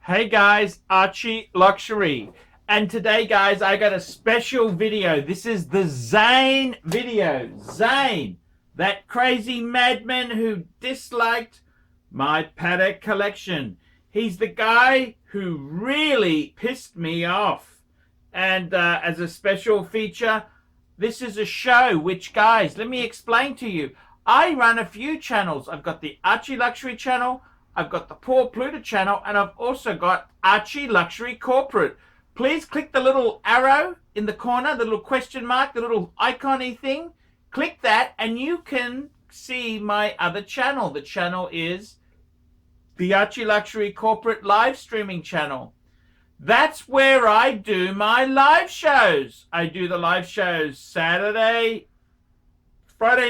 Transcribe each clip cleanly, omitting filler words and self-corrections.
Hey guys, Archie Luxury. And today, guys, I got a special video. This is the Zain video. Zain, that crazy madman who disliked my paddock collection. He's the guy who really pissed me off. And as a special feature, this is a show which, guys, let me explain to you. I run a few channels. I've got the Archie Luxury channel, I've got the Poor Pluto channel, and I've also got Archie Luxury Corporate. Please click the little arrow in the corner, the little question mark, the little icon-y thing. Click that and you can see my other channel. The channel is the Archie Luxury Corporate live streaming channel. That's where I do my live shows. I do the live shows Friday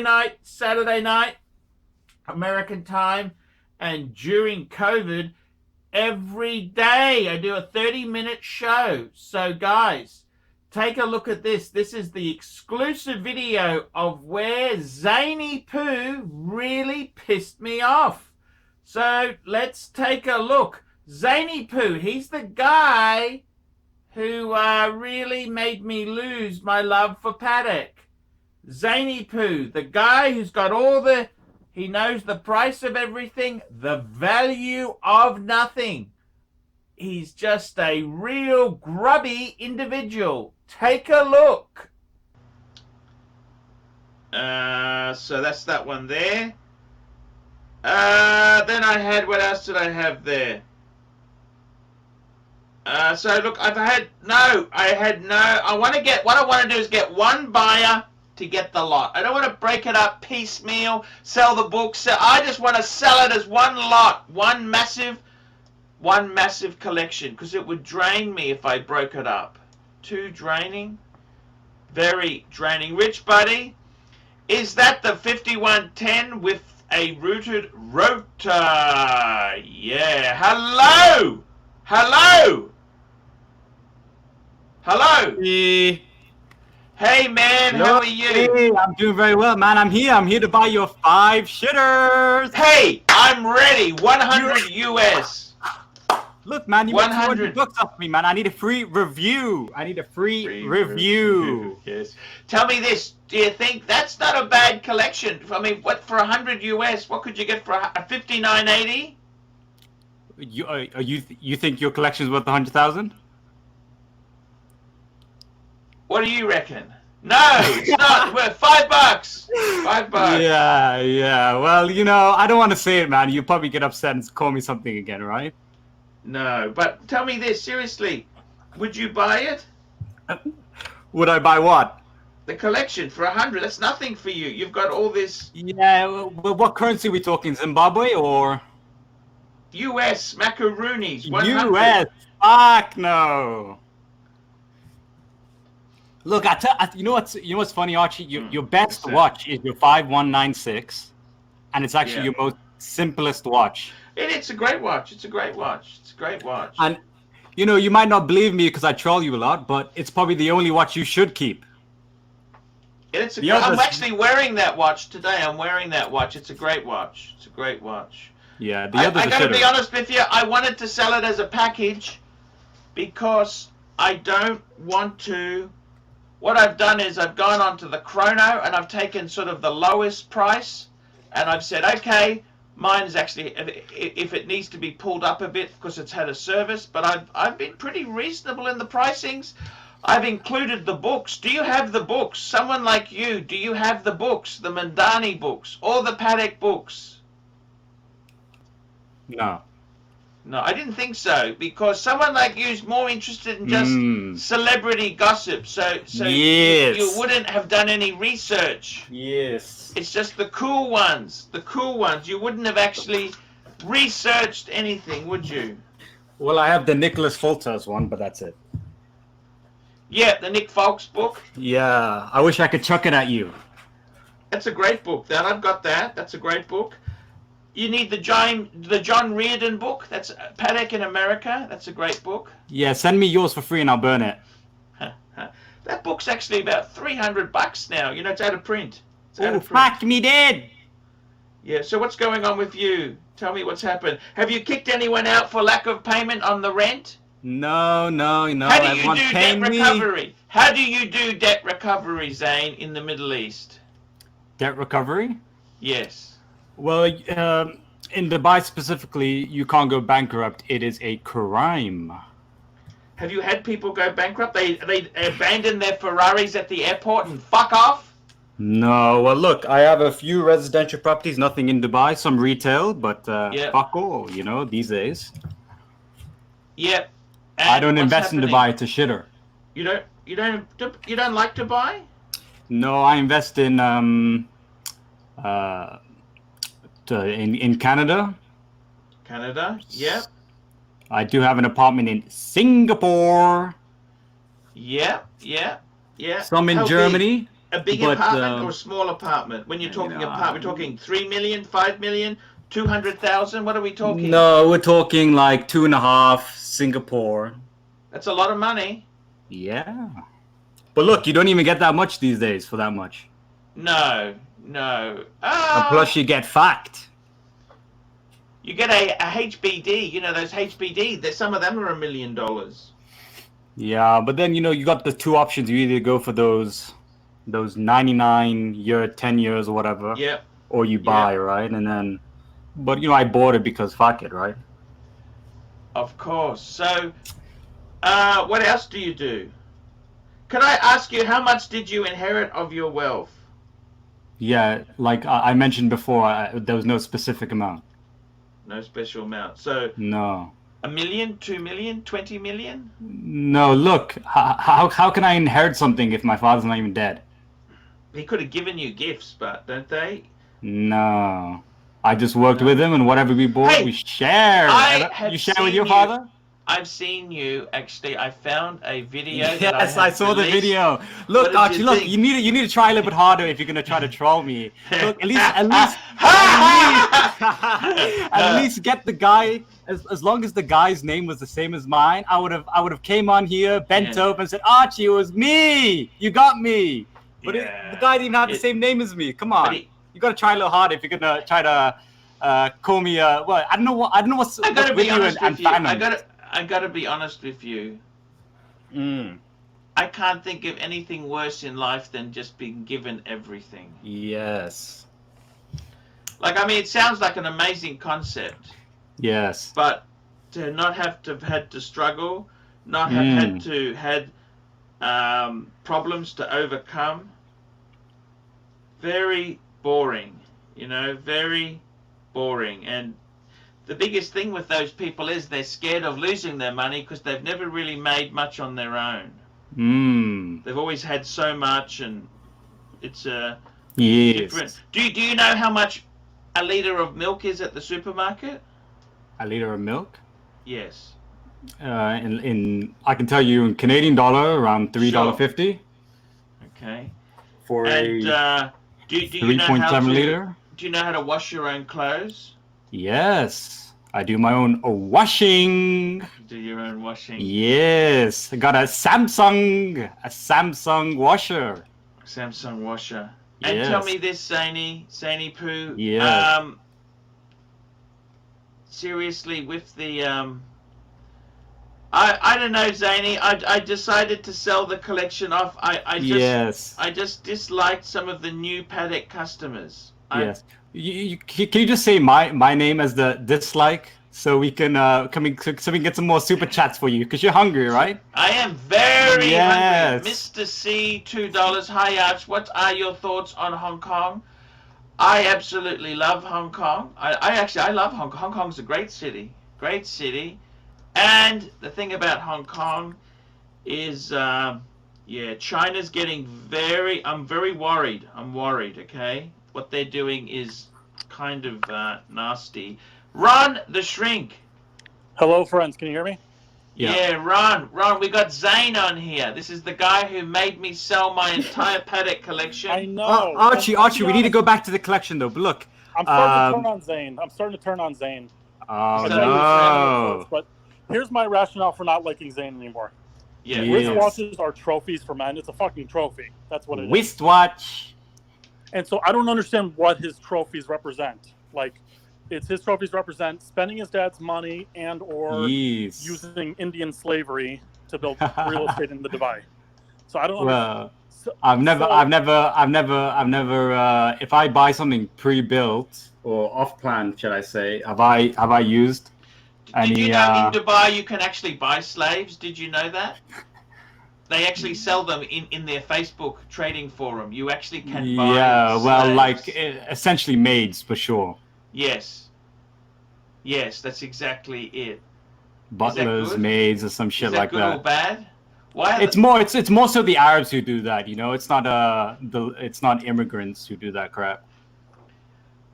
night, Saturday night, American time, and during COVID, every day I do a 30-minute show. So guys, take a look at this. This is the exclusive video of where Zany Poo really pissed me off. So let's take a look. Zany Poo, he's the guy who really made me lose my love for paddock. Zany Poo, the guy who's got all the... He knows the price of everything, the value of nothing. He's just a real grubby individual. Take a look. So that's that one there. Then I had, what else did I have there? So look, I want to do is get one buyer to get the lot. I don't want to break it up piecemeal, sell the book. I just want to sell it as one lot, one massive collection, because it would drain me if I broke it up. Too draining, very draining. Rich Buddy, is that the 5110 with a rooted rotor? Yeah. Hello. Hey man, Hello. how are you? Hey, I'm doing very well, man. I'm here to buy your 5 shitters. Hey, I'm ready. 100 US. Look, man, you made 100 $200 off me, man. I need a free review. Yes. Tell me this. Do you think that's not a bad collection? I mean, what for 100 US? What could you get for a 5980? You think your collection's worth 100,000? What do you reckon? No, it's not. Worth $5. $5. Yeah. Well, you know, I don't want to say it, man. You probably get upset and call me something again, right? No, but tell me this seriously. Would you buy it? Would I buy what? The collection for 100. That's nothing for you. You've got all this. Yeah. Well, what currency are we talking? Zimbabwe or US macaroonies. 100. US? Fuck no. Look, you know what's funny, Archie? Your best watch is your 5196, and it's actually your most simplest watch. It's a great watch. It's a great watch. And you know, you might not believe me because I troll you a lot, but it's probably the only watch you should keep. I'm actually wearing that watch today. I'm wearing that watch. It's a great watch. Yeah, I got to be honest with you. I wanted to sell it as a package because I don't want to. What I've done is I've gone onto the chrono and I've taken sort of the lowest price, and I've said, okay, mine is actually, if it needs to be pulled up a bit because it's had a service, but I've been pretty reasonable in the pricings. I've included the books. Do you have the books? Someone like you, do you have the books, the Mandani books, or the Paddock books? No, I didn't think so, because someone like you is more interested in just celebrity gossip. So yes. you wouldn't have done any research. Yes. It's just the cool ones. You wouldn't have actually researched anything, would you? Well, I have the Nicholas Fulters one, but that's it. Yeah, the Nick Folks book. Yeah, I wish I could chuck it at you. That's a great book. I've got that. That's a great book. You need the John Reardon book. That's Paddock in America. That's a great book. Yeah, send me yours for free and I'll burn it. That book's actually about $300 now. You know, it's out of print. Oh, fuck me dead. Yeah, so what's going on with you? Tell me what's happened. Have you kicked anyone out for lack of payment on the rent? No, no, no. How do you Everyone's do paying debt me. recovery? How do you do debt recovery, Zain, in the Middle East? Debt recovery? Yes. Well, in Dubai specifically, you can't go bankrupt. It is a crime. Have you had people go bankrupt? They abandon their Ferraris at the airport and fuck off? No, well, look, I have a few residential properties, nothing in Dubai, some retail, but Yep. fuck all, these days. Yep. I And don't what's invest in happening? Dubai, it's a shitter. You don't like Dubai? No, I invest in in Canada. Canada? Yep. I do have an apartment in Singapore. Yep. Yep. Yeah. Some in How Germany. Big? A big but, apartment or a small apartment? When you're talking apartment, we're talking 3 million, 5 million, 200,000. What are we talking? No, we're talking like 2.5 Singapore. That's a lot of money. Yeah. But look, you don't even get that much these days for that much. No, no. And plus you get fact. You get a HBD, those HBD, some of them are $1 million. Yeah, but then, you got the two options. You either go for those 99-year, 10 years or whatever. Yep. Or you buy, right? And then, but, I bought it because fuck it, right? Of course. So, what else do you do? Can I ask you, how much did you inherit of your wealth? Yeah, like I mentioned before, there was no specific amount. No special amount. So, no. 1 million, 2 million, 20 million? No, look, how can I inherit something if my father's not even dead? He could have given you gifts, but don't they? No. I just worked with him, and whatever we bought, we shared. You share with your father? I've seen you, actually. I found a video. Yes, I saw the video. Look, Archie, look, you need to try a little bit harder if you're gonna try to troll me. Look, at least get the guy. As long as the guy's name was the same as mine, I would have came on here, bent over, and said, Archie, it was me. You got me. But the guy didn't have the same name as me. Come on, you gotta try a little harder if you're gonna try to call me. Well, I don't know what's I gotta be honest with you. fandom. I gotta be honest with you. I can't think of anything worse in life than just being given everything. Yes. Like, I mean, it sounds like an amazing concept. Yes. But to not have had to struggle, not have had problems to overcome, very boring. Very boring. And the biggest thing with those people is they're scared of losing their money because they've never really made much on their own. They've always had so much, and it's different. Do you know how much a litre of milk is at the supermarket? A litre of milk? Yes. I can tell you in Canadian dollar, around $3.50. Okay. For do you know 3.7 litre. Do you know how to wash your own clothes? Yes, I do my own washing. Do your own washing? Yes, I got a Samsung washer. Samsung washer. And tell me this, Zainy Poo. Yeah. Seriously, with the I don't know, Zainy. I decided to sell the collection off. I just disliked some of the new Paddock customers. Yes. Can you just say my name as the dislike so we can get some more super chats for you because you're hungry, right? I am very hungry. Mr. C, $2. Hi, Arch. What are your thoughts on Hong Kong? I absolutely love Hong Kong. I love Hong Kong. Hong Kong's a great city. Great city. And the thing about Hong Kong is, China's getting I'm very worried. I'm worried, okay? What they're doing is kind of nasty. Ron the Shrink. Hello, friends. Can you hear me? Yeah, Ron, we got Zain on here. This is the guy who made me sell my entire Paddock collection. I know. Archie, we need to go back to the collection, though. But look, I'm starting to turn on Zain. Oh, no. But here's my rationale for not liking Zain anymore. Yeah. Wristwatches are trophies for men. It's a fucking trophy. That's what it is. Wristwatch. And so I don't understand what his trophies represent. Like, it's his trophies represent spending his dad's money and or Yes. using Indian slavery to build real estate in the Dubai. So I don't Well, I've never. If I buy something pre-built or off-plan, shall I say, have I used any? Did you know in Dubai you can actually buy slaves? Did you know that? They actually sell them in their Facebook trading forum. You actually can buy well, slaves. essentially maids for sure. Yes. Yes, that's exactly it. Butlers, maids, or some shit like that. Is that good or bad? Why? It's more so the Arabs who do that. You know, it's not it's not immigrants who do that crap.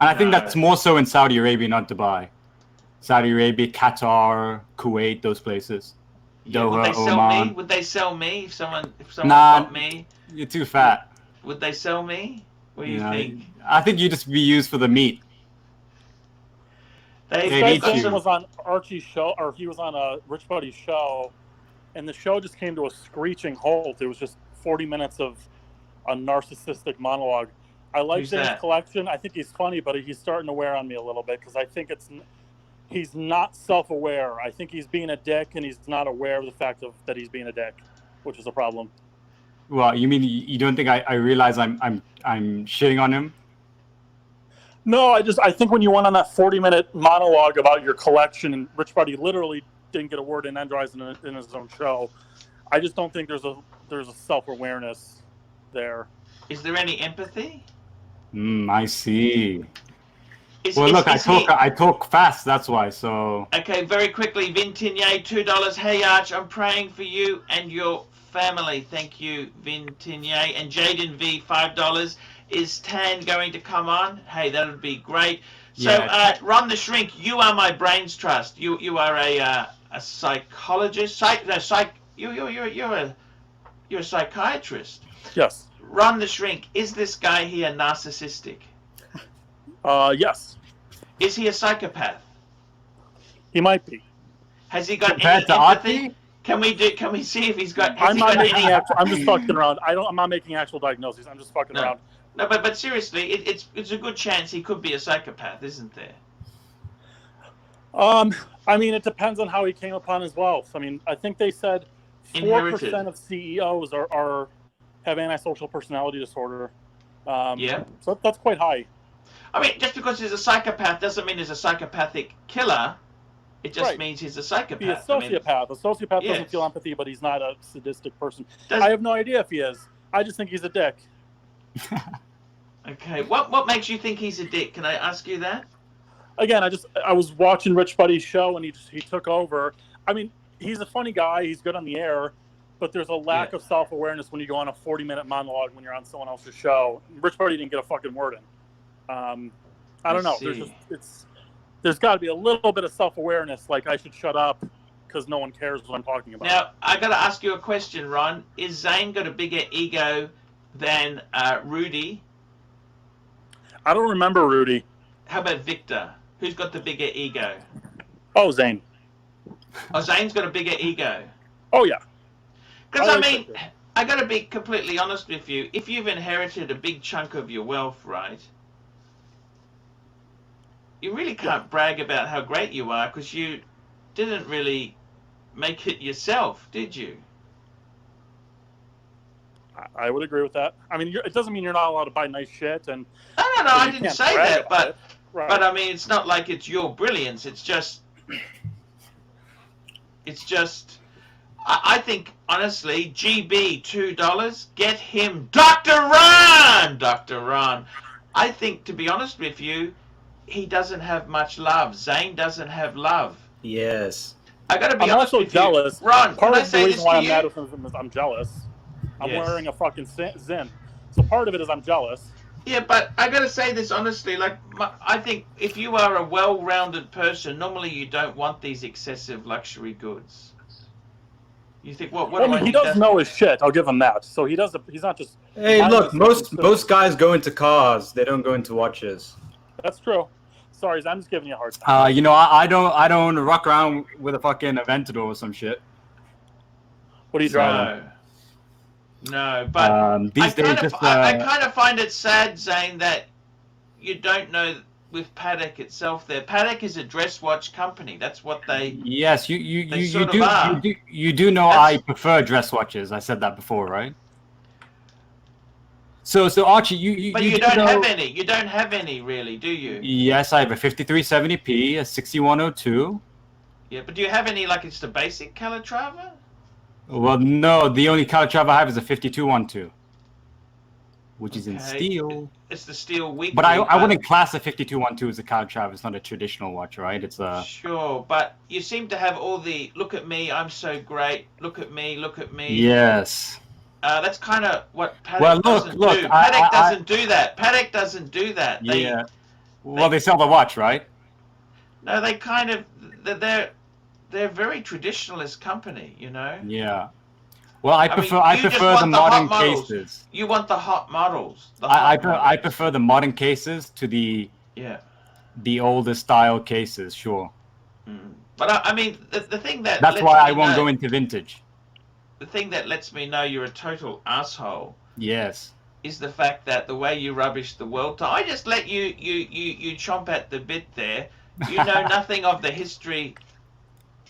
And I think that's more so in Saudi Arabia, not Dubai. Saudi Arabia, Qatar, Kuwait, those places. Yeah, Doha, would they sell Oman. me? Would they sell me if someone got me? You're too fat. Would they sell me? What do you think? I think you'd just be used for the meat. Zain was on Archie's show, or he was on a Rich Buddy's show, and the show just came to a screeching halt. It was just 40 minutes of a narcissistic monologue. I like Zain's collection. I think he's funny, but he's starting to wear on me a little bit because I think he's not self-aware. I think he's being a dick, and he's not aware of the fact that he's being a dick, which is a problem. Well, you mean you don't think I realize I'm shitting on him? No, I think when you went on that 40-minute monologue about your collection, and Rich Buddy literally didn't get a word in edgewise in his own show, I just don't think there's a self-awareness there. Is there any empathy? I see. I talk fast, that's why. So okay, very quickly, Vintigny, $2. Hey Arch, I'm praying for you and your family. Thank you, Vintigny. And Jaden V, $5. Is Tan going to come on? Hey, that would be great. So, Ron the Shrink, you are my brains trust. You are a psychologist. You're a psychiatrist. Yes. Ron the Shrink, is this guy here narcissistic? Yes. Is he a psychopath? He might be. Has he got any empathy? Can we see if he's got? I'm just fucking around. I'm not making actual diagnoses. I'm just fucking around. No, but seriously, it's a good chance he could be a psychopath, isn't there? I mean, it depends on how he came upon his wealth. I mean, I think they said 4% of CEOs have antisocial personality disorder. So that's quite high. I mean, just because he's a psychopath doesn't mean he's a psychopathic killer. It just means he's a psychopath. He's a sociopath. A sociopath doesn't feel empathy, but he's not a sadistic person. I have no idea if he is. I just think he's a dick. Okay, what makes you think he's a dick? Can I ask you that? Again, I was watching Rich Buddy's show and he took over. I mean, he's a funny guy. He's good on the air, but there's a lack of self-awareness when you go on a 40-minute monologue when you're on someone else's show. Rich Buddy didn't get a fucking word in. I don't know. There's got to be a little bit of self-awareness. Like I should shut up because no one cares what I'm talking about. Now I got to ask you a question, Ron. Is Zain got a bigger ego than Rudy? I don't remember Rudy. How about Victor? Who's got the bigger ego? Oh, Zain. Oh, Zain's got a bigger ego. Oh, yeah. Because, I mean, I got to be completely honest with you. If you've inherited a big chunk of your wealth, right, you really can't brag about how great you are because you didn't really make it yourself, did you? I would agree with that. I mean, it doesn't mean you're not allowed to buy nice shit. And no, I didn't say that. But I mean, it's not like it's your brilliance. It's just. I think honestly, GB $2. Get him, Dr. Ron. Dr. Ron. I think, to be honest with you, he doesn't have much love. Zain doesn't have love. Yes. I got to be honest with jealous. you. Ron, part can of I say the reason why I'm this mad to with him is I'm jealous. I'm wearing a fucking Zin. So part of it is I'm jealous. Yeah, but I got to say this honestly. Like, I think if you are a well-rounded person, normally you don't want these excessive luxury goods. You think, what I mean, he does know his shit. I'll give him that. So he does. He's not just. Hey, look, most guys go into cars. They don't go into watches. That's true. Sorry, I'm just giving you a hard time. You know, I don't rock around with a fucking Aventador or some shit. What are you driving? No, but these days I kind of find it sad, Zain, that you don't know with Patek itself there. Patek is a dress watch company. That's what they. Yes, They you sort of do are. you do know That's- I prefer dress watches. I said that before, right? So Archie, But you you do don't know. have any. You don't have any really, do you? Yes, I have a 5370p, a 6102. Yeah, but do you have any like it's the basic Calatrava? Well, no, the only Calatrava I have is a 5212, which is in Okay. steel. It's the steel weekly. But I wouldn't class a 5212 as a Calatrava. It's not a traditional watch, right? It's a. Sure, but you seem to have all the look at me, I'm so great. Look at me, look at me. Yes. That's kind of what Patek Well, doesn't do. look, Patek doesn't do that. Patek doesn't do that. Yeah. Well, they sell the watch, right? No, they kind of they're a very traditionalist company, you know. Yeah. Well, I mean, prefer the modern cases. You want the hot models. I prefer the modern cases to the older style cases, sure. But I mean, the thing that that's why I won't go into vintage. The thing that lets me know you're a total asshole. Yes. Is the fact that the way you rubbish the world time. I just let you chomp at the bit there. You know nothing of the history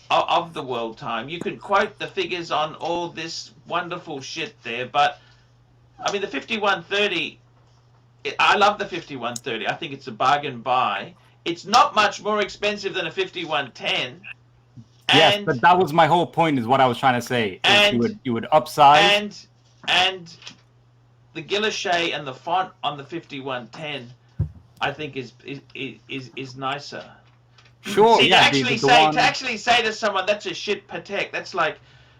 of the world time. You can quote the figures on all this wonderful shit there, but I mean the 5130. I love the 5130. I think it's a bargain buy. It's not much more expensive than a 5110. Yes, but that was my whole point. Is what I was trying to say. You would upsize and the guilloche and the font on the 5110, I think is nicer. Sure. See, yeah. to actually say to someone that's a shit Patek, that's like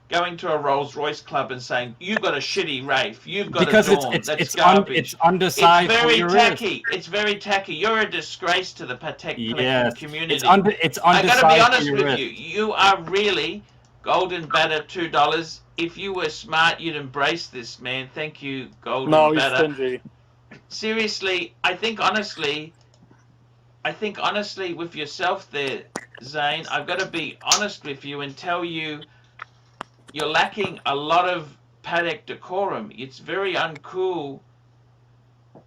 going to a Rolls-Royce club and saying you've got a shitty Wraith, you've got because a Dawn, it's garbage. It's undersized. It's very tacky. It's very tacky. You're a disgrace to the Patek community. It's undersized. I got to be honest with you. You are really golden batter $2. If you were smart, you'd embrace this, man. Thank you, golden batter. No, he's stingy. Seriously, I think honestly with yourself there, Zain, I've got to be honest with you and tell you you're lacking a lot of Patek decorum. It's very uncool.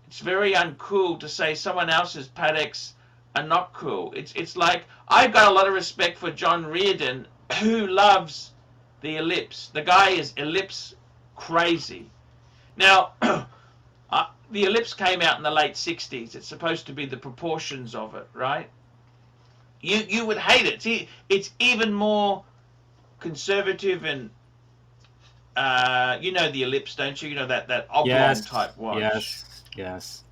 It's very uncool to say someone else's Pateks are not cool. It's like I've got a lot of respect for John Reardon, who loves the Ellipse. The guy is Ellipse crazy. Now, the Ellipse came out in the late 60s. It's supposed to be the proportions of it, right? You would hate it. It's even more conservative and you know the Ellipse, don't you? You know that oblong type watch. Yes.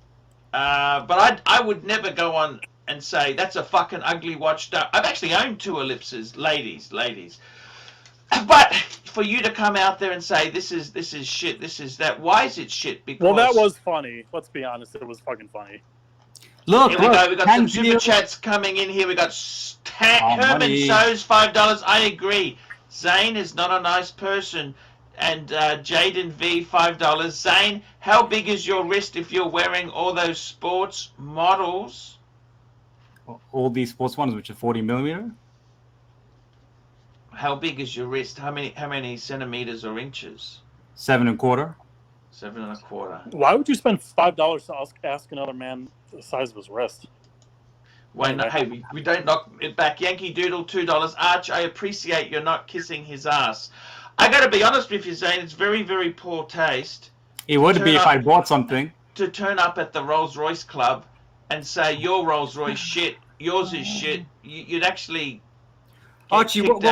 But I would never go on and say that's a fucking ugly watch. I've actually owned 2 Ellipses, ladies. But for you to come out there and say this is shit, this is that, why is it shit? Because well, that was funny. Let's be honest, it was fucking funny. Look, here we go. We got some super chats coming in here. We got Herman So's $5. I agree. Zain is not a nice person. And Jaden V $5. Zain, how big is your wrist if you're wearing all those sports models? All these sports ones, which are 40mm. How big is your wrist? How many centimeters or inches? 7 1/4. 7 1/4. Why would you spend $5 to ask another man the size of his wrist? Why not? Hey, we don't knock it back. Yankee Doodle $2. Arch, I appreciate you're not kissing his ass. I got to be honest with you, Zain. It's very, very poor taste. It would be if I bought something. To turn up at the Rolls-Royce Club and say your Rolls-Royce shit, yours is shit. You'd actually. Archie, what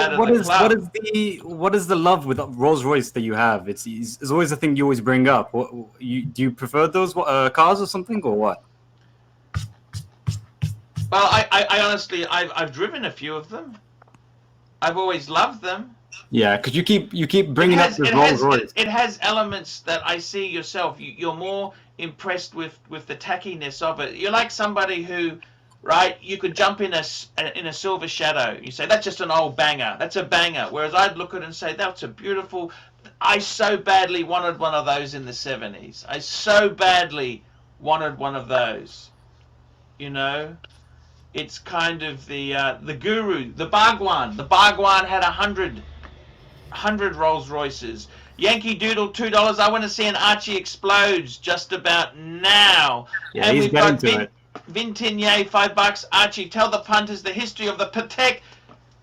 is the love with Rolls-Royce that you have? It's always the thing you always bring up. Do you prefer those cars or something, or what? Well, I honestly, I've driven a few of them. I've always loved them. Yeah, because you keep bringing up the Rolls-Royce. It has elements that I see yourself. You're more impressed with the tackiness of it. You're like somebody who, right? You could jump in a Silver Shadow. You say that's just an old banger. That's a banger. Whereas I'd look at it and say that's a beautiful. I so badly wanted one of those in the 70s. I so badly wanted one of those. You know, it's kind of the guru, the Bhagwan. The Bhagwan had 100 Rolls Royces. Yankee Doodle $2. I want to see an Archie Explodes just about now. Yeah, and he's getting to it. Vintigny, $5. Archie, tell the punters the history of the Patek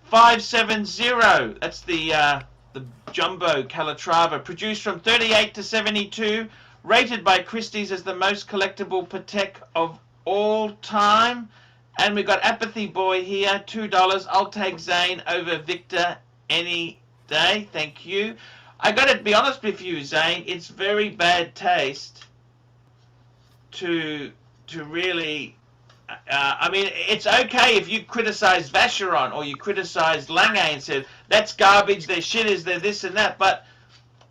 570. That's the Jumbo Calatrava, produced from 38 to 72, rated by Christie's as the most collectible Patek of all time. And we got Apathy Boy here, $2. I'll take Zain over Victor any day. Thank you. I got to be honest with you, Zain. It's very bad taste to really. I mean, it's okay if you criticize Vacheron or you criticize Lange and said that's garbage, their shit is there, this and that, but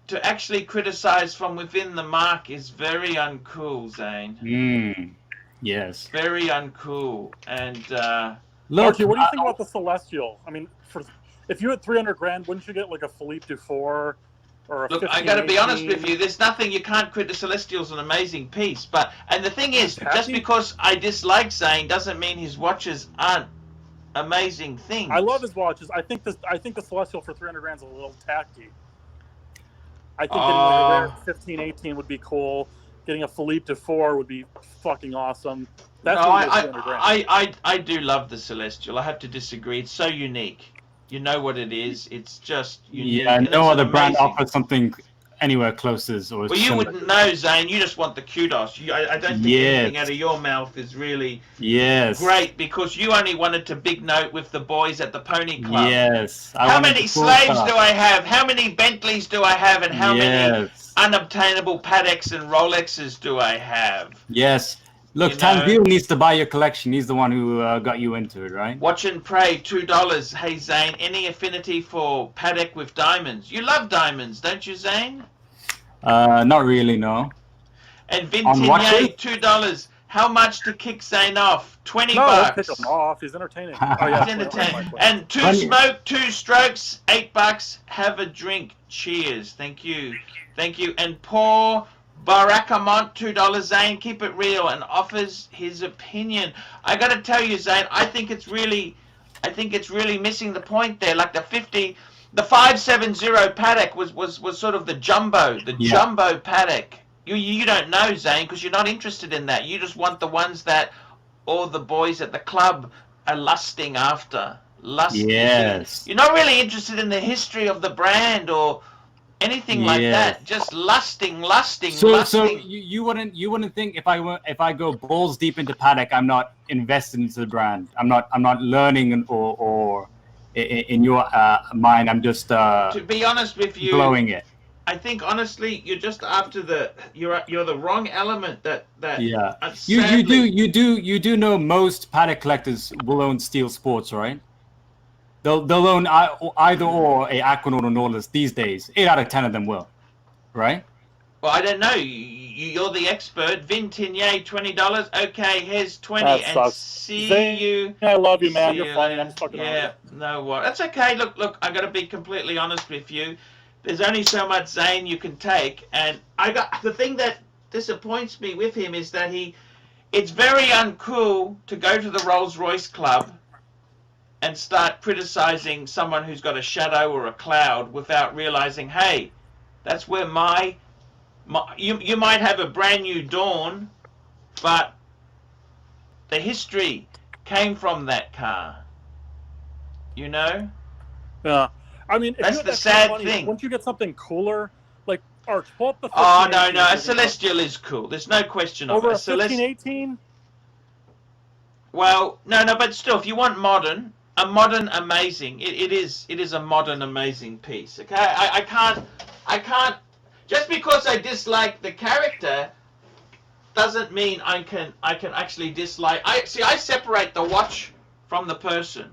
to actually criticize from within the mark is very uncool, Zain. Yes. Very uncool. And look, Archie, what do you think about the Celestial? I mean, if you had 300 grand, wouldn't you get like a Philippe Dufour or a look, I got to be honest with you. There's nothing you can't crit. The Celestial's an amazing piece, and the thing is, just because I dislike Zain doesn't mean his watches aren't amazing things. I love his watches. I think the Celestial for 300 grand is a little tacky. I think getting like a rare 1518 would be cool. Getting a Philippe Dufour would be fucking awesome. That's no, I do love the Celestial. I have to disagree. It's so unique. You know what it is. It's just unique. Yeah, no other brand offers something anywhere close as or well, you wouldn't know, Zain. You just want the kudos. I don't think anything out of your mouth is really great because you only wanted to big note with the boys at the Pony Club. Yes. How many slaves do I have? How many Bentleys do I have? And how many unobtainable Pateks and Rolexes do I have? Yes. Look, Tanvir needs to buy your collection. He's the one who got you into it, right? Watch and Pray, $2. Hey, Zain, any affinity for Patek with diamonds? You love diamonds, don't you, Zain? Not really, no. And Vintigny, $2. How much to kick Zain off? $20. No, kick him off. He's entertaining. Oh, yeah, he's entertaining. And two strokes, $8. Have a drink. Cheers. Thank you. Thank you. And Paul Barakamont, $2. Zain, keep it real, and offers his opinion. I got to tell you, Zain, I think it's really missing the point there. Like the 570 Patek was sort of the jumbo Patek. You don't know, Zain, because you're not interested in that. You just want the ones that all the boys at the club are lusting after. Yes. You're not really interested in the history of the brand or anything like that. Just lusting. So you wouldn't think if I go balls deep into Patek, I'm not invested into the brand. I'm not learning or in your mind, I'm just to be honest with you, blowing it. I think honestly, you're just after you're the wrong element. That you do know most Patek collectors will own Steel Sports, right? They'll own either or a Aquanaut or Nautilus these days. 8 out of 10 of them will, right? Well, I don't know. You're the expert. Vintigny, $20. Okay, here's 20. And see you. I love you, man. You're funny. I'm just fucking no what? That's okay. Look. I got to be completely honest with you. There's only so much Zain you can take, and the thing that disappoints me with him is that it's very uncool to go to the Rolls-Royce Club and start criticizing someone who's got a shadow or a cloud without realizing, hey, that's where you might have a brand new Dawn, but the history came from that car. You know? Yeah. I mean, that's the sad thing. Once you get something cooler, like Arch, pull up the. Oh no, a Celestial is cool. There's no question of it. Over a 1518. Well, no, but still, if you want modern, a modern amazing, it is a modern amazing piece. Okay, I can't. Just because I dislike the character doesn't mean I can actually dislike. I separate the watch from the person.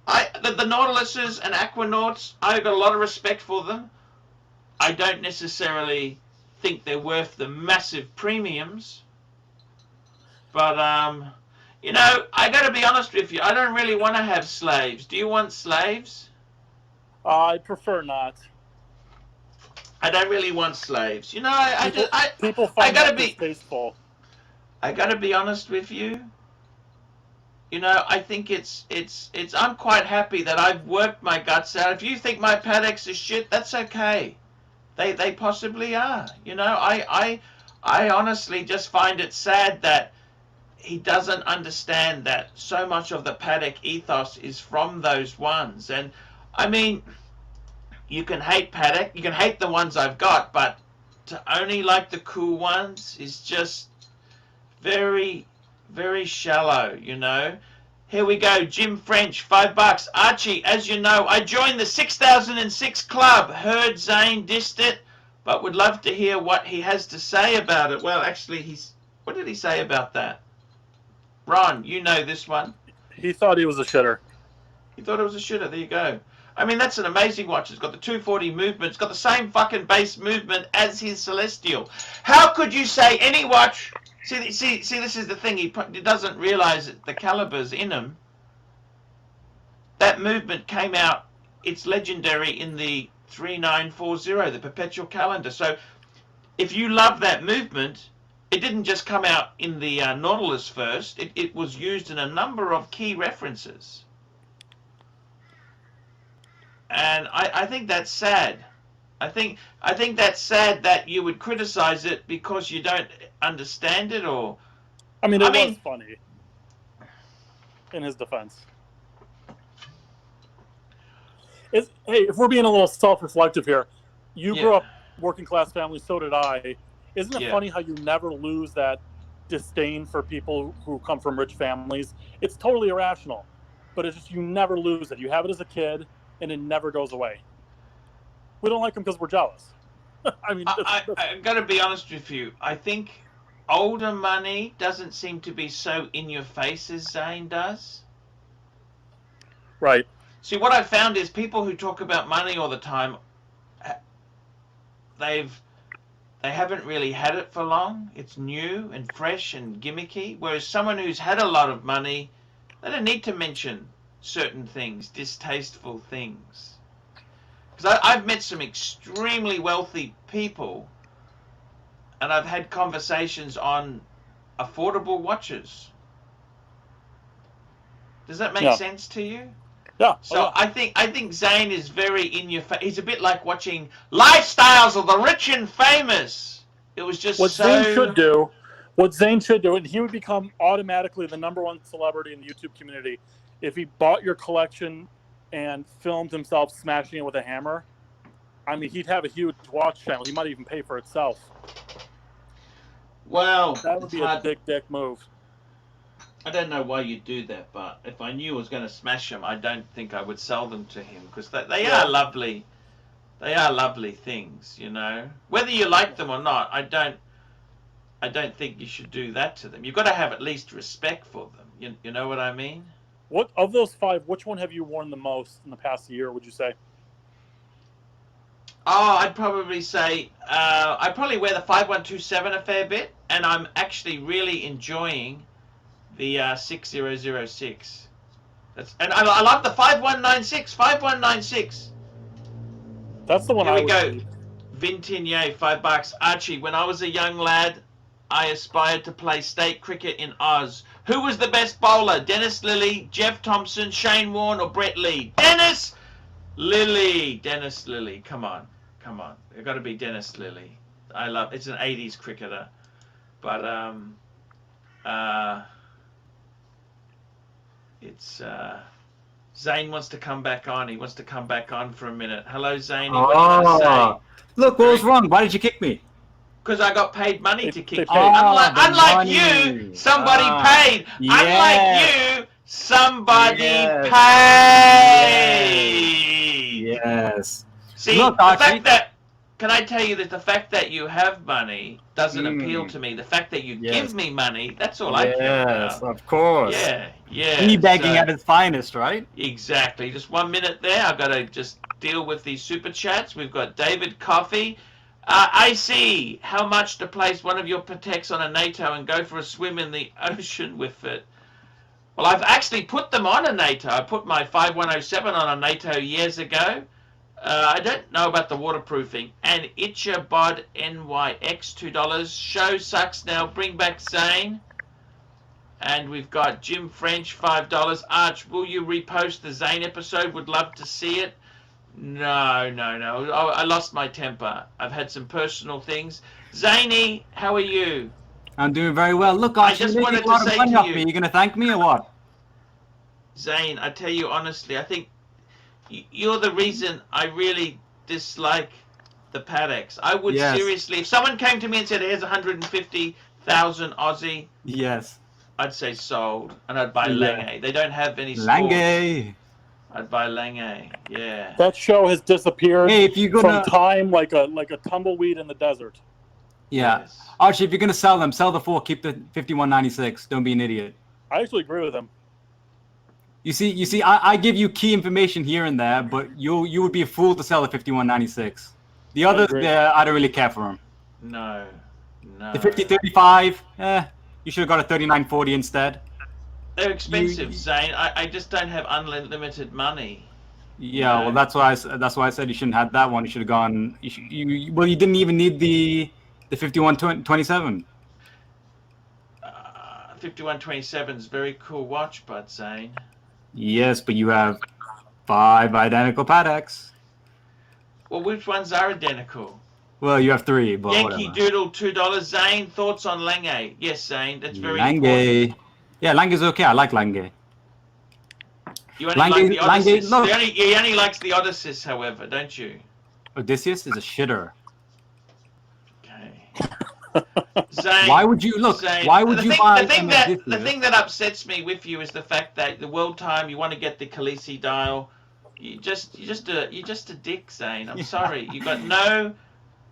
The Nautiluses and Aquanauts, I've got a lot of respect for them. I don't necessarily think they're worth the massive premiums. But, you know, I got to be honest with you. I don't really want to have slaves. Do you want slaves? I prefer not. I don't really want slaves. You know, people find that distasteful. I got to be honest with you. You know, I think I'm quite happy that I've worked my guts out. If you think my Pateks are shit, that's okay. They possibly are. You know, I honestly just find it sad that he doesn't understand that so much of the paddock ethos is from those ones. And I mean, you can hate paddock, you can hate the ones I've got, but to only like the cool ones is just very, very shallow, you know. Here we go, Jim French, $5. Archie, as you know, I joined the 6006 club. Heard Zain dissed it, but would love to hear what he has to say about it. Well, actually, what did he say about that? Ron, you know this one. He thought he was a shitter. He thought it was a shitter. There you go. I mean, that's an amazing watch. It's got the 240 movement. It's got the same fucking base movement as his Celestial. How could you say any watch... See, this is the thing. He doesn't realize the calibers in him. That movement came out. It's legendary in the 3940, the perpetual calendar. So, if you love that movement, it didn't just come out in the Nautilus first. It was used in a number of key references, and I think that's sad. I think that's sad that you would criticize it because you don't understand it, or... I mean, it was funny, in his defense. Hey, if we're being a little self-reflective here, you grew up working class family, so did I. Isn't it funny how you never lose that disdain for people who come from rich families? It's totally irrational, but it's just you never lose it. You have it as a kid, and it never goes away. We don't like them because we're jealous. I mean, I got to be honest with you. I think older money doesn't seem to be so in your face as Zain does. Right. See, what I've found is people who talk about money all the time, they haven't really had it for long. It's new and fresh and gimmicky. Whereas someone who's had a lot of money, they don't need to mention certain things, distasteful things. Because I've met some extremely wealthy people, and I've had conversations on affordable watches. Does that make sense to you? Yeah. So I think Zain is very in your face. He's a bit like watching Lifestyles of the Rich and Famous. It was just what Zain should do, and he would become automatically the #1 celebrity in the YouTube community if he bought your collection and filmed himself smashing it with a hammer. I mean, he'd have a huge watch channel. He might even pay for itself. Well, that would be a big dick move. I don't know why you'd do that, but if I knew I was going to smash them, I don't think I would sell them to him, because they are lovely. They are lovely things, you know. Whether you like them or not, I don't think you should do that to them. You've got to have at least respect for them. You know what I mean? What of those 5? Which one have you worn the most in the past year? Would you say? Oh, I'd probably say I probably wear the 5127 a fair bit, and I'm actually really enjoying the 6006. And I love the 5196. 5196. That's the one. Here we go. Vintigny, $5. Archie, when I was a young lad, I aspired to play state cricket in Oz. Who was the best bowler? Dennis Lilly, Jeff Thompson, Shane Warne, or Brett Lee? Dennis Lilly. Dennis Lilly. Come on. Come on. It's got to be Dennis Lilly. It's an 80s cricketer. But, it's, Zain wants to come back on. He wants to come back on for a minute. Hello, Zain. What do you want to say? Look, what was wrong? Why did you kick me? Because I got paid money to kick you. Unlike you, somebody paid. Unlike you, somebody paid. Yes. See, look, the Archie, fact that, can I tell you that the fact that you have money doesn't appeal to me. The fact that you give me money, that's all I care about. Yes, of course. Yeah. Teabagging at its finest, right? Exactly. Just 1 minute there. I've got to just deal with these super chats. We've got David Coffey. I see how much to place one of your Pateks on a NATO and go for a swim in the ocean with it. Well, I've actually put them on a NATO. I put my 5107 on a NATO years ago. I don't know about the waterproofing. And Itchabod NYX, $2. Show sucks now. Bring back Zain. And we've got Jim French, $5. Arch, will you repost the Zain episode? Would love to see it. No. I lost my temper. I've had some personal things. Zany, how are you? I'm doing very well. Look, I Archie, just you're wanted making a lot to of say money to off you- me. You gonna thank me or what? Zane, I tell you honestly, I think you're the reason I really dislike the paddocks. I would seriously, if someone came to me and said, "Here's 150,000 Aussie," Yes. I'd say sold, and I'd buy Yeah. Lange. They don't have any sports. Lange. I'd buy Lange. Yeah. That show has disappeared Hey, if you're gonna from time like a tumbleweed in the desert. Yeah. Yes. Archie, if you're gonna sell them, sell the 4, keep the 5196. Don't be an idiot. I actually agree with him. You see, I give you key information here and there, but you would be a fool to sell the 5196. The others, agree. I don't really care for them. No. No. The 5035, you should have got a 3940 instead. They're expensive, Zane. I just don't have unlimited money. Yeah, No. well, that's why I said you shouldn't have that one. You should have gone. Well, you didn't even need the 5127. 5127 is very cool watch, but Zane. Yes, but you have 5 identical paddocks. Well, which ones are identical? Well, you have 3, but Yankee whatever. Doodle, $2. Zane, thoughts on Lange? Yes, Zane, that's very important. Lange. Yeah, Lange's okay. I like Lange. You only Lange- like the Lange, Odysseus. look. He only likes the Odysseus, however, don't you? Odysseus is a shitter. Okay. Zane, Why would you look? Zane, Why would you buy the thing an that Odysseus? the thing that upsets me with you is the fact that the world time you want to get the Khaleesi dial. You're just a dick, Zane. I'm sorry. You got no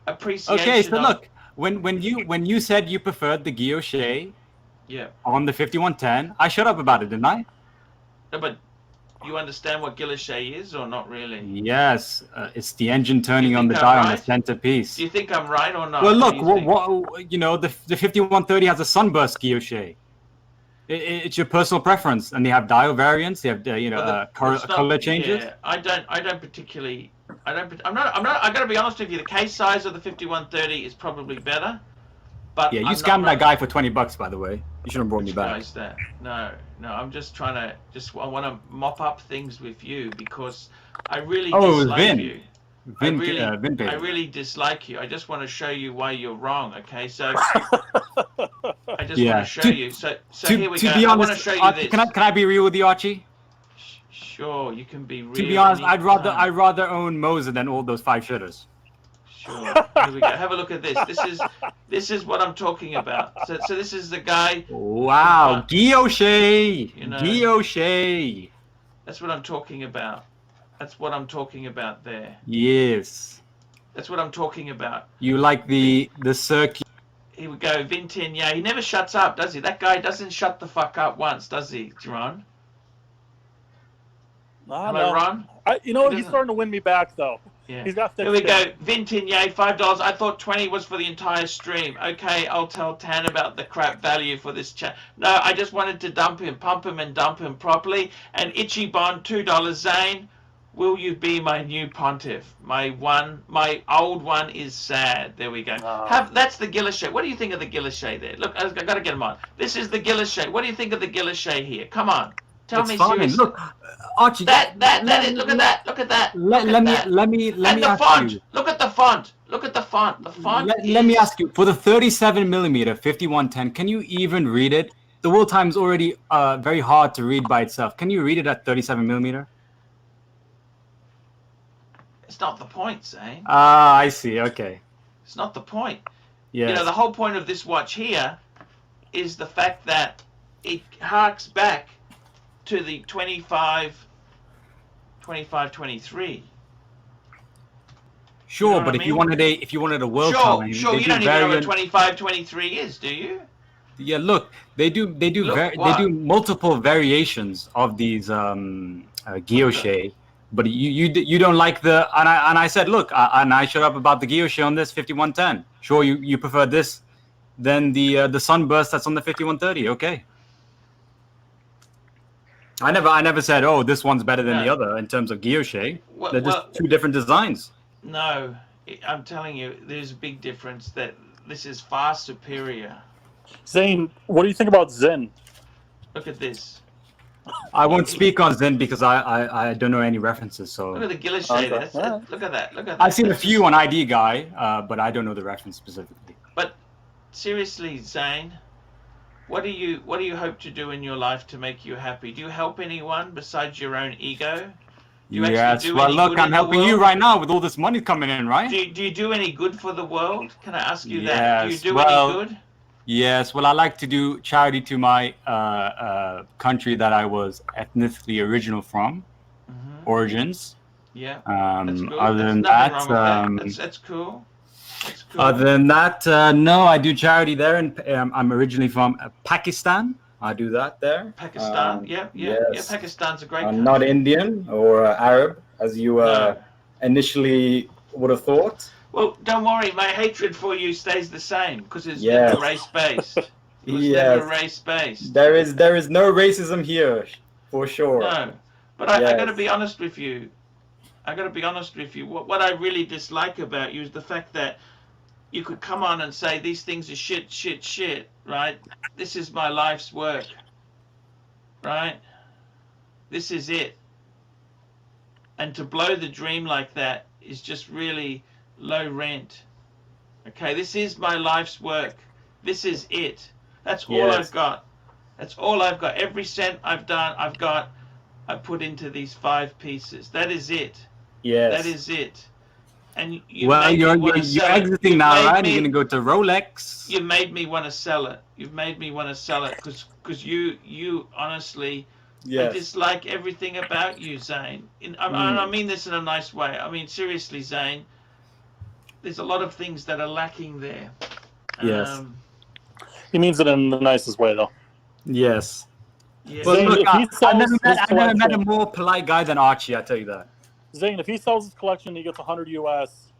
appreciation. Okay, so of- look, when you said you preferred the guilloche Yeah. on the 5110, I shut up about it, didn't I? No, but you understand what guilloche is or not really? Yes, it's the engine turning You on the think I'm dial on the right? centerpiece. Do you think I'm right or not? Well, What look, do you think? what you know, the 5130 has a sunburst guilloche. It's your personal preference, and they have dial variants. They have color changes. Yeah, I don't particularly. I'm not. I got to be honest with you. The case size of the 5130 is probably better. But Yeah, you I'm scammed not that guy for $20, by the way. You should have brought me Which back. guy's that? No. I'm just trying to. I want to mop up things with you because I really Oh, it was dislike Vin. you. Vin I really dislike you. I just want to show you why you're wrong. Okay, so I just Yeah. want to show you. So here we to go. be I want to honest, show you Archie, this. can I be real with you, Archie? Sure, you can be real. To be honest, anytime. I'd rather own Moser than all those 5 shitters. Sure. Here we go. Have a look at this. This is what I'm talking about. So this is the guy. Wow, guilloche, You know. guilloche. That's what I'm talking about. That's what I'm talking about there. Yes, That's what I'm talking about. you like the circuit. Here we go. Vintin, yeah, he never shuts up, does he? That guy doesn't shut the fuck up once, does he, Ron? Hello, Ron? You know what? He He's doesn't- starting to win me back, though. Yeah. He's got thick Here we go. skin. Vintin, yay, $5. I thought 20 was for the entire stream. Okay, I'll tell Tan about the crap value for this chat. No, I just wanted to dump him, pump him, and dump him properly. And Itchy Bond, $2. Zane, will you be my new pontiff? My old one is sad. There we go. Oh. That's the guilloche. What do you think of the guilloche there? Look, I got to get him on. This is the guilloche. What do you think of the guilloche here? Come on. Tell It's me fine. seriously. Look, Archie. That is, look at that. Look at that. Let me And the ask font. you. Look at the font. Look at the font. The font. Let me ask you. For the 37mm 5110, can you even read it? The world time's already very hard to read by itself. Can you read it at 37mm? It's not the point, Zane. Ah, I see. Okay. It's not the point. Yes. You know, the whole point of this watch here is the fact that it harks back to the 23. Sure, You know what but I if you mean? wanted a world Sure, time, sure. they You do don't even know what variant. 2523 is, do you? Yeah, look, they do Look, what? multiple variations of these guilloche, but you don't like the and I said, look, and I shut up about the guilloche on this 5110. Sure, you prefer this than the sunburst that's on the 5130. Okay. I never said, oh, this one's better than the other in terms of guilloche. Well, They're just two different designs. No, I'm telling you, there's a big difference. That this is far superior. Zane, what do you think about Zen? Look at this. I won't speak on Zen because I don't know any references. So Look at the guilloche. Okay. Look at that. Look at that. I've seen a few on ID Guy, but I don't know the reference specifically. But seriously, Zane, What do you hope to do in your life to make you happy? Do you help anyone besides your own ego? Do you actually do well, any look, good I'm in the helping you world? right now with all this money coming in, right? Do you do any good for the world? Can I ask you that? Do you Yes, do well, any good? yes. Well, I like to do charity to my country that I was ethnically original from, origins. Yeah, Um, that's good. other There's than nothing that, wrong with that. That's cool. That's cool. Other than that, no, I do charity there, and I'm originally from Pakistan. I do that there. Pakistan, yeah. Pakistan's a great country. Not Indian or Arab, as you No. initially would have thought. Well, don't worry. My hatred for you stays the same because it's never race-based. It was never race-based. There is no racism here, for sure. No, but I got to be honest with you. What I really dislike about you is the fact that you could come on and say these things are shit, right? This is my life's work, right? This is it. And to blow the dream like that is just really low rent. Okay, this is my life's work. This is it. That's all I've got. That's all I've got. Every cent I've done, I put into these 5 pieces. That is it. Yes. That is it. And you're exiting now, right? You're gonna go to Rolex. You made me want to sell it. You've made me want to sell it because you honestly, I dislike everything about you, Zain. I mean this in a nice way. I mean seriously, Zain. There's a lot of things that are lacking there. Yes. He means it in the nicest way, though. Yes. Yeah. Well, Zain, look, I've never met a collection- more polite guy than Archie. I tell you that. Zain, if he sells his collection, he gets 100 US.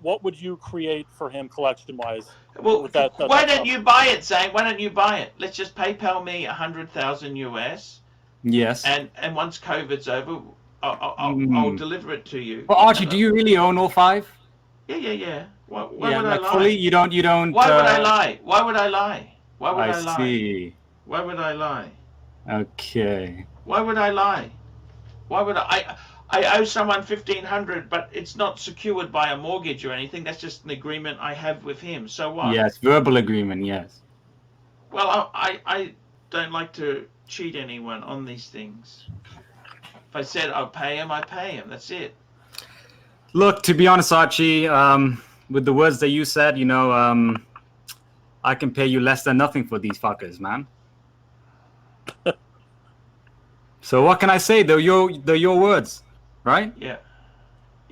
What would you create for him collection-wise? Well, why don't you buy it, Zain? Why don't you buy it? Let's just PayPal me 100,000 US. Yes. And once COVID's over, I'll deliver it to you. Well, Archie, do you really own all 5? Yeah. Why would I lie? Fully, you don't. Why would I lie? Why would I lie? Why would I lie? I see. Why would I lie? Okay. Why would I lie? Why would I owe someone 1,500, but it's not secured by a mortgage or anything. That's just an agreement I have with him. So what? Yes, verbal agreement. Yes. Well, I don't like to cheat anyone on these things. If I said I'll pay him, I pay him. That's it. Look, to be honest, Archie, with the words that you said, I can pay you less than nothing for these fuckers, man. So what can I say? They're your words, right? Yeah.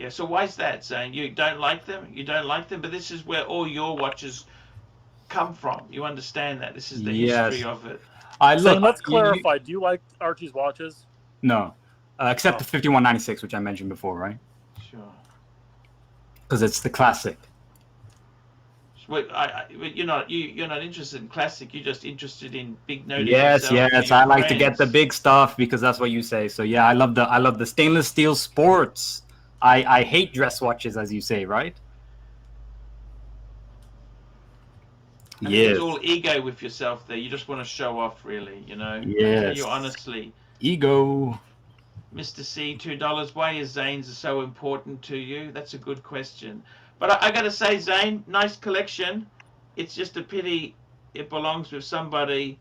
So why is that, Zain? You don't like them? You don't like them? But this is where all your watches come from. You understand that? This is the history of it. Zain, let's clarify. Do you like Archie's watches? No. Except the 5196, which I mentioned before, right? Sure. Because it's the classic. You're not interested in classic. You're just interested in big notices. Yes. I like to get the big stuff because that's what you say. So yeah, I love the stainless steel sports. I hate dress watches, as you say, right? I think it's all ego with yourself there. You just want to show off, really. Yes. You honestly. Ego. Mr. C, $2. Why is Zain's so important to you? That's a good question. But I got to say, Zain, nice collection. It's just a pity it belongs with somebody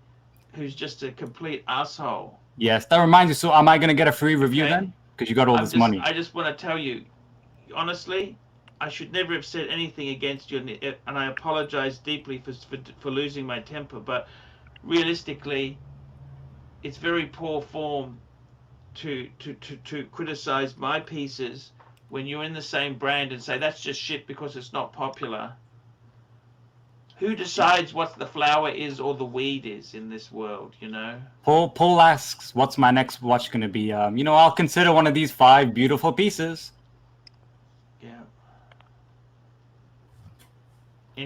who's just a complete asshole. Yes, that reminds me. So am I going to get a free review then? Because you got all this money. I just want to tell you, honestly, I should never have said anything against you, and I apologize deeply for losing my temper. But realistically, it's very poor form to criticize my pieces when you're in the same brand and say that's just shit because it's not popular. Who decides what the flower is or the weed is in this world, Paul asks, what's my next watch going to be? I'll consider one of these 5 beautiful pieces. Yeah.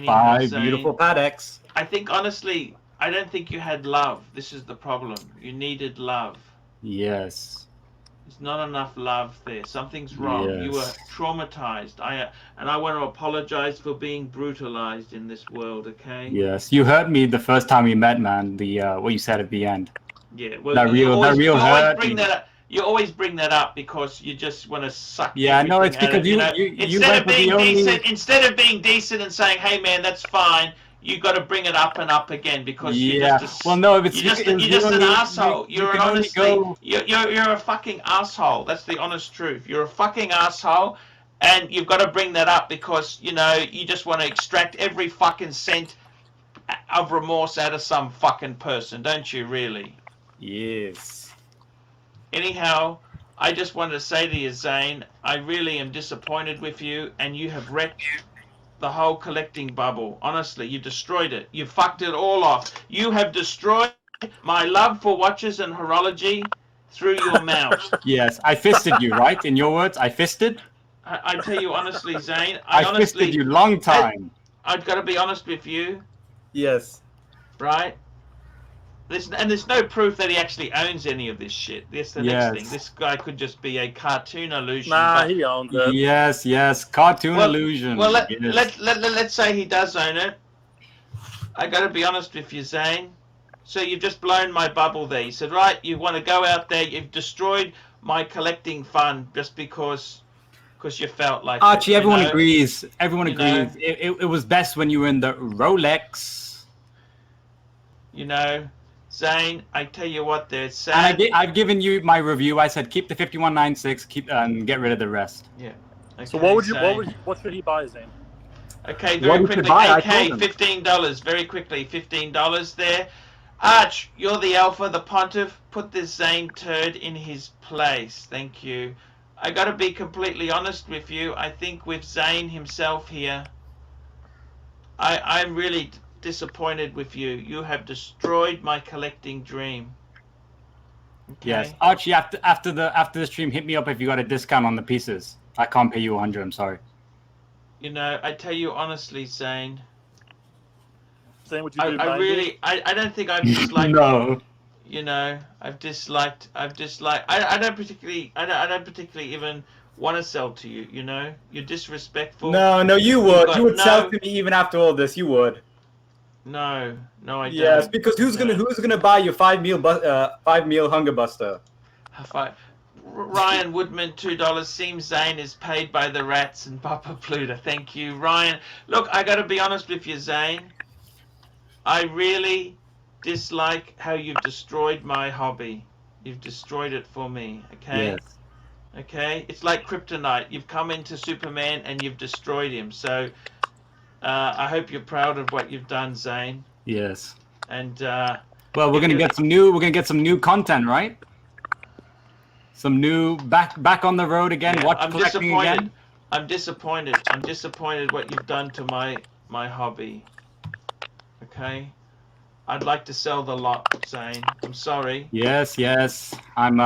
5 beautiful Pateks. I think, honestly, I don't think you had love. This is the problem. You needed love. Yes. There's not enough love there. Something's wrong. Yes. You were traumatized. And I want to apologize for being brutalized in this world, okay? Yes. You hurt me the first time we met, man. The what you said at the end. Yeah. Well, that real hurt. You always bring that up because you just want to suck. Yeah, no, it's because you instead of being decent and saying, "Hey, man, that's fine," you got to bring it up and up again because yeah. Well, no, if it's you're just an asshole. You're a fucking asshole. That's the honest truth. You're a fucking asshole, and you've got to bring that up because you just want to extract every fucking cent of remorse out of some fucking person, don't you? Really? Yes. Anyhow, I just wanted to say to you, Zain, I really am disappointed with you, and you have wrecked the whole collecting bubble. Honestly, you destroyed it. You fucked it all off. You have destroyed my love for watches and horology through your mouth. Yes, I fisted you, right? In your words, I fisted? I tell you honestly, Zain, I fisted you long time. I've got to be honest with you. Yes. Right? There's no proof that he actually owns any of this shit. That's the next thing. This guy could just be a cartoon illusion. Nah, he owns it. Yes, cartoon illusion. Well, let's say he does own it. I got to be honest with you, Zain. So you've just blown my bubble there. You said, right, you want to go out there. You've destroyed my collecting fund just because you felt like Archie, it, everyone agrees. Everyone agrees. It was best when you were in the Rolex. Zain, I tell you what, there's sad. And I've given you my review. I said keep the 5196, get rid of the rest. Yeah. Okay, so what should he buy, Zain? Okay, very quickly. AK, $15. Very quickly, $15 there. Arch, you're the alpha, the pontiff. Put this Zain turd in his place. Thank you. I got to be completely honest with you. I think with Zain himself here, I'm really disappointed with you. You have destroyed my collecting dream. Okay? Yes, Archie. After the stream, hit me up if you got a discount on the pieces. I can't pay you 100. I'm sorry. I tell you honestly, Zain. Zain, would you do I don't think I've disliked. No. I've disliked. I don't particularly even want to sell to you. You're disrespectful. No, you would. You would sell to me even after all this. You would. No, I don't. Yes, because who's gonna buy your 5 meal hunger buster? Ryan Woodman, $2. Seems Zain is paid by the rats and Papa Pluto. Thank you, Ryan. Look, I got to be honest with you, Zain. I really dislike how you've destroyed my hobby. You've destroyed it for me. Okay. Yes. Okay. It's like kryptonite. You've come into Superman and you've destroyed him. So. I hope you're proud of what you've done, Zain. Yes. And well, we're gonna get some new content, right? Some new back on the road again. Yeah, Watch collecting again. I'm disappointed. I'm disappointed what you've done to my hobby. Okay. I'd like to sell the lot, Zain. I'm sorry. Yes. I'm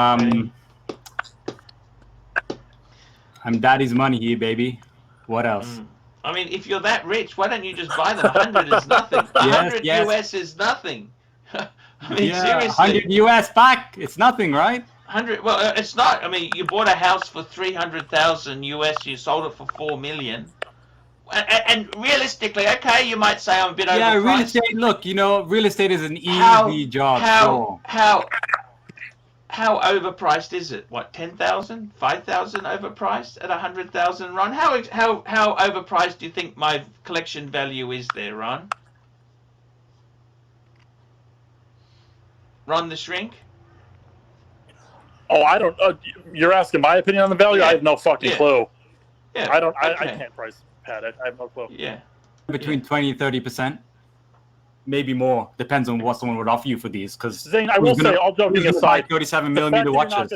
daddy's money here, baby. What else? I mean, if you're that rich, why don't you just buy them? 100 is nothing. 100 US is nothing. I mean, seriously. 100 US back. It's nothing, right? 100. Well, it's not. I mean, you bought a house for 300,000 US. You sold it for 4 million. And realistically, okay, you might say I'm a bit overpriced. Yeah, real estate. Look, real estate is an easy job. How overpriced is it? What, 10,000, 5,000 overpriced at 100,000, Ron? How overpriced do you think my collection value is there, Ron? Ron the Shrink? Oh, I don't. You're asking my opinion on the value? Yeah. I have no fucking clue. Yeah. I don't. I can't price pad it. I have no clue. Yeah. Between 20 and 30%. Maybe more. Depends on what someone would offer you for these. Because Zain, I will say, all joking aside, 37mm watches.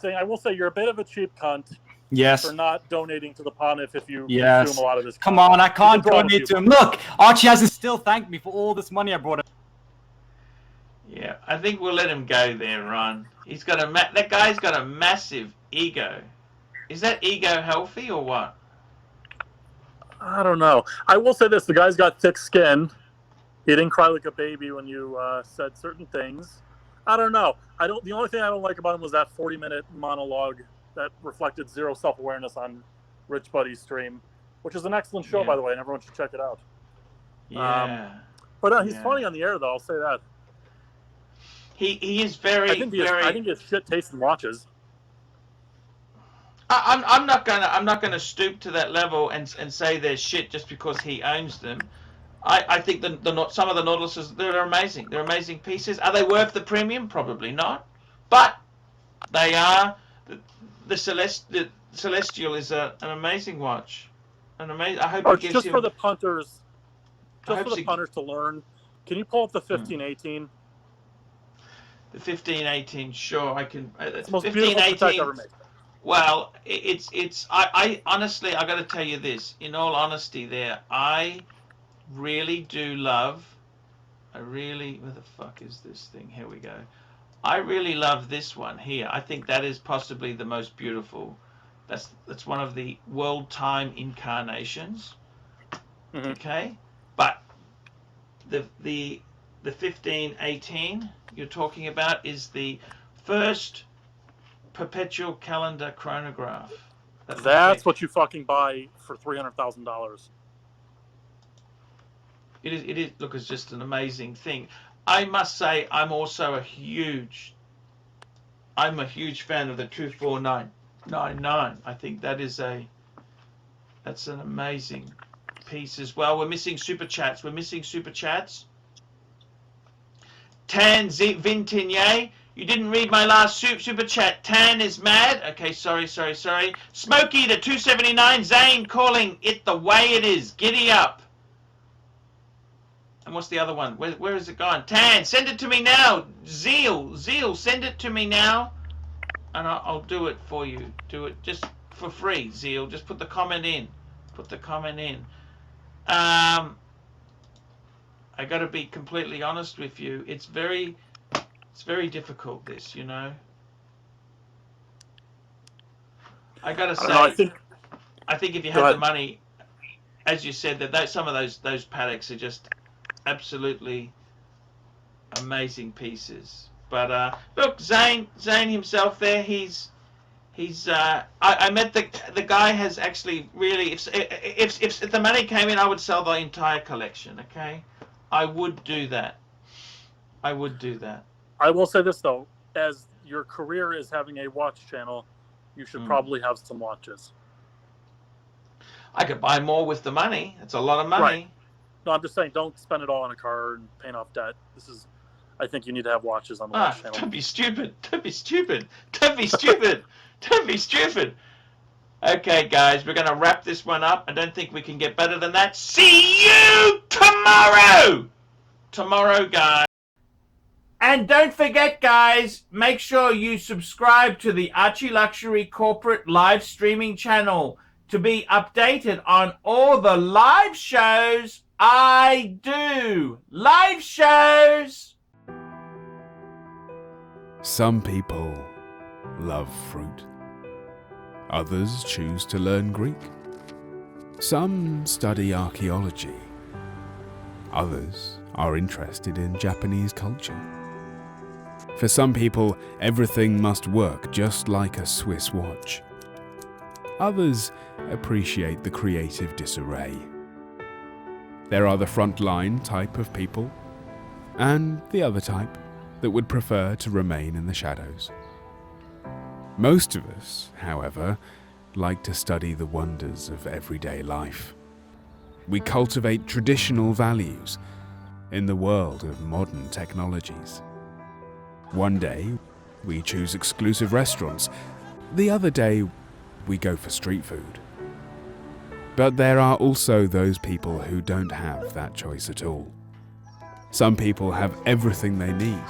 Zain, I will say you're a bit of a cheap cunt. Yes. For not donating to the Pontiff if you yes. consume a lot of this. Come on, I can't donate to him. Look, Archie hasn't still thanked me for all this money I brought him. Yeah, I think we'll let him go there, Ron. He's got that guy's got a massive ego. Is that ego healthy or what? I don't know. I will say this: the guy's got thick skin. He didn't cry like a baby when you said certain things. I don't know. The only thing I don't like about him was that 40-minute monologue that reflected zero self-awareness on Rich Buddy's stream, which is an excellent show, by the way, and everyone should check it out. Yeah. But he's funny on the air, though. I'll say that. He is very. I think he has shit taste in watches. I'm not gonna stoop to that level and say they're shit just because he owns them. I think some of the Nautiluses, they're amazing. They're amazing pieces. Are they worth the premium? Probably not. But they are. The Celestial is an amazing watch. I hope it gives just him. for the punters, I just hope for the punters to learn. Can you pull up the 1518? The 1518, sure, I can. It's the most beautiful protect ever made. Well, I honestly, I got to tell you this. In all honesty, I really do love. Where the fuck is this thing? Here we go. I really love this one here. I think that is possibly the most beautiful. That's one of the world time incarnations. Mm-hmm. Okay, but the 1518 you're talking about is the first perpetual calendar chronograph. That's what you fucking buy for $300,000. It is. Look, it's just an amazing thing. I must say, I'm a huge fan of the 24999. I think that's an amazing piece as well. We're missing super chats. Tan Vintigny, you didn't read my last super chat. Tan is mad. Okay, sorry. Smokey the 279. Zain calling it the way it is. Giddy up. And what's the other one? Where is it gone? Tan, send it to me now. Zeal, send it to me now, and I'll do it for you. Do it just for free. Zeal, just put the comment in. I got to be completely honest with you. It's very difficult. This, you know. I got to say, I think if you had the money, as you said, that some of those paddocks are just absolutely amazing pieces. But look, Zain himself there, I met the guy has actually really, if the money came in, I would sell the entire collection. Okay, I would do that. I will say this though, as your career is having a watch channel, you should probably have some watches. I could buy more with the money. It's a lot of money. Right. No, I'm just saying, don't spend it all on a car and paying off debt. I think you need to have watches on the watch channel. Don't be stupid. Okay, guys, we're going to wrap this one up. I don't think we can get better than that. See you tomorrow! Guys. And don't forget, guys, make sure you subscribe to the ArchieLuxury corporate live streaming channel to be updated on all the live shows I do. Live shows! Some people love fruit. Others choose to learn Greek. Some study archaeology. Others are interested in Japanese culture. For some people, everything must work just like a Swiss watch. Others appreciate the creative disarray. There are the frontline type of people, and the other type that would prefer to remain in the shadows. Most of us, however, like to study the wonders of everyday life. We cultivate traditional values in the world of modern technologies. One day, we choose exclusive restaurants. The other day, we go for street food. But there are also those people who don't have that choice at all. Some people have everything they need,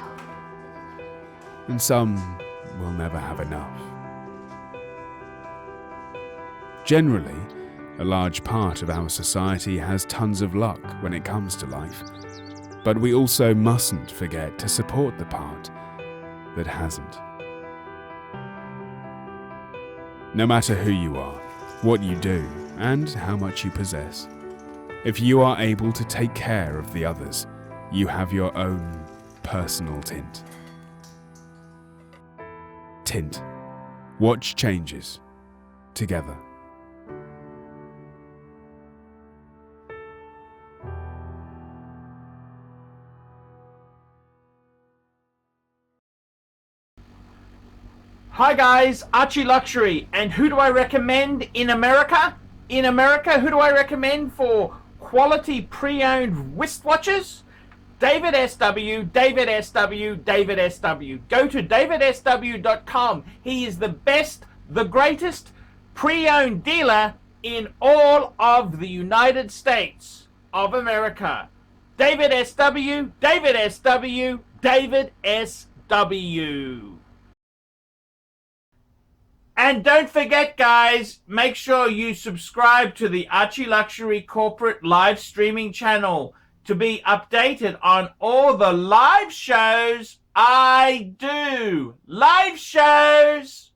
and some will never have enough. Generally, a large part of our society has tons of luck when it comes to life, but we also mustn't forget to support the part that hasn't. No matter who you are, what you do, and how much you possess, if you are able to take care of the others, you have your own personal tint. Tint. Watch changes. Together. Hi guys, Archie Luxury, and who do I recommend in America? In America, who do I recommend for quality pre-owned wristwatches? David SW, David SW, David SW. Go to davidsw.com. He is the best, the greatest pre-owned dealer in all of the United States of America. David SW, David SW, David SW. And don't forget, guys, make sure you subscribe to the Archie Luxury corporate live streaming channel to be updated on all the live shows I do. Live shows!